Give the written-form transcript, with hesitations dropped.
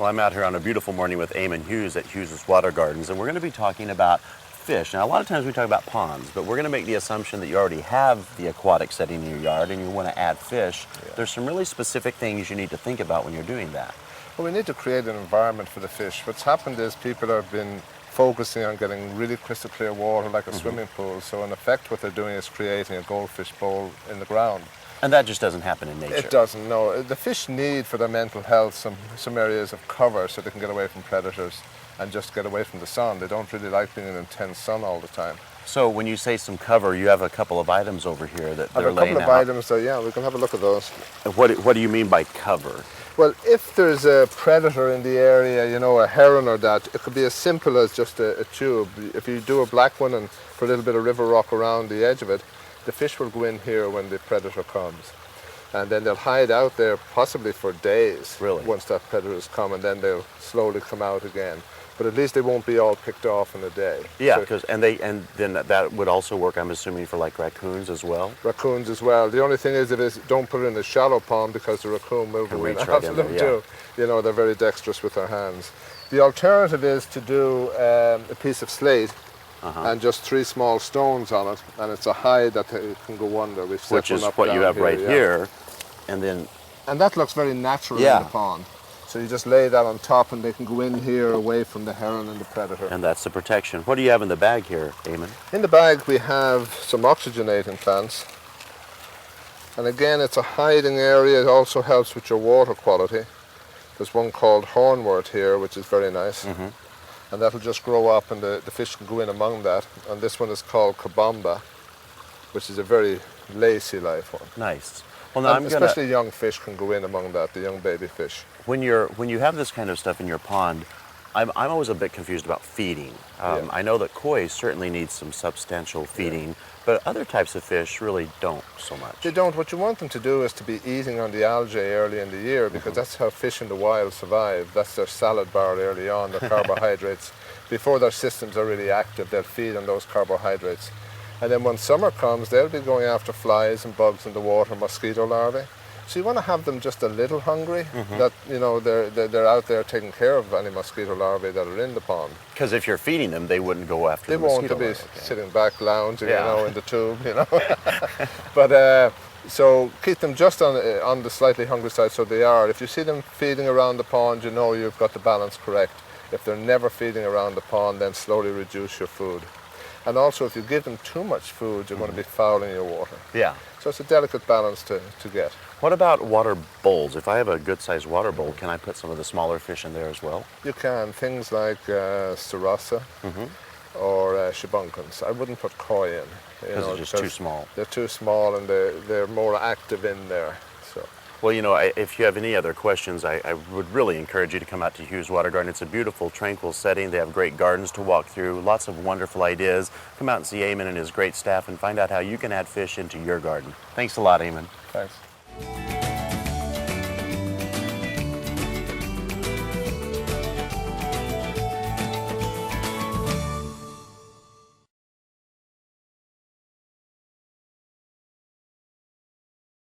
Well, I'm out here on a beautiful morning with Eamonn Hughes at Hughes Water Gardens, and we're going to be talking about fish. Now, a lot of times we talk about ponds, but we're going to make the assumption that you already have the aquatic setting in your yard and you want to add fish. Yeah. There's some really specific things you need to think about when you're doing that. Well, we need to create an environment for the fish. What's happened is people have been focusing on getting really crystal clear water like a swimming pool. So in effect what they're doing is creating a goldfish bowl in the ground. And that just doesn't happen in nature. It doesn't, no. The fish need for their mental health some areas of cover so they can get away from predators and just get away from the sun. They don't really like being in intense sun all the time. So when you say some cover, you have a couple of items over here that they're laying out. I have a couple of items, so yeah, we can have a look at those. What do you mean by cover? Well, if there's a predator in the area, you know, a heron or that, it could be as simple as just a tube. If you do a black one and put a little bit of river rock around the edge of it, the fish will go in here when the predator comes. And then they'll hide out there possibly for days. Really? Once that predator has come, and then they'll slowly come out again. But at least they won't be all picked off in a day. Yeah, because and then that would also work, I'm assuming, for like raccoons as well. Raccoons as well. The only thing is, don't put it in a shallow pond because the raccoon will go in after them too. You know, they're very dexterous with their hands. The alternative is to do a piece of slate and just 3 small stones on it, and it's a hide that it can go under. We've set Which is one up what you have here, right here, and that looks very natural in the pond. So you just lay that on top and they can go in here away from the heron and the predator. And that's the protection. What do you have in the bag here, Eamonn? In the bag we have some oxygenating plants. And again, it's a hiding area. It also helps with your water quality. There's one called hornwort here, which is very nice. And that'll just grow up and the fish can go in among that. And this one is called Cabomba, which is a very lacy life one. Nice. Well, now especially young fish can go in among that, the young baby fish. When you have this kind of stuff in your pond, I'm always a bit confused about feeding. I know that koi certainly needs some substantial feeding, but other types of fish really don't so much. They don't. What you want them to do is to be eating on the algae early in the year, because that's how fish in the wild survive. That's their salad bar early on, their carbohydrates. Before their systems are really active, they'll feed on those carbohydrates. And then when summer comes, they'll be going after flies and bugs in the water, mosquito larvae. So you want to have them just a little hungry, that, you know, they're out there taking care of any mosquito larvae that are in the pond. Because if you're feeding them, they wouldn't go after the mosquito larvae. They won't be sitting back lounging, you know, in the tube, you know. But so keep them just on the slightly hungry side, so they are. If you see them feeding around the pond, you know you've got the balance correct. If they're never feeding around the pond, then slowly reduce your food. And also, if you give them too much food, you're going to be fouling your water. Yeah. So it's a delicate balance to get. What about water bowls? If I have a good-sized water bowl, can I put some of the smaller fish in there as well? You can. Things like sarasa or shibunkins. I wouldn't put koi in. Because they're just too small. They're too small and they're more active in there. So. Well, you know, if you have any other questions, I would really encourage you to come out to Hughes Water Garden. It's a beautiful, tranquil setting. They have great gardens to walk through, lots of wonderful ideas. Come out and see Eamonn and his great staff and find out how you can add fish into your garden. Thanks a lot, Eamonn. Thanks.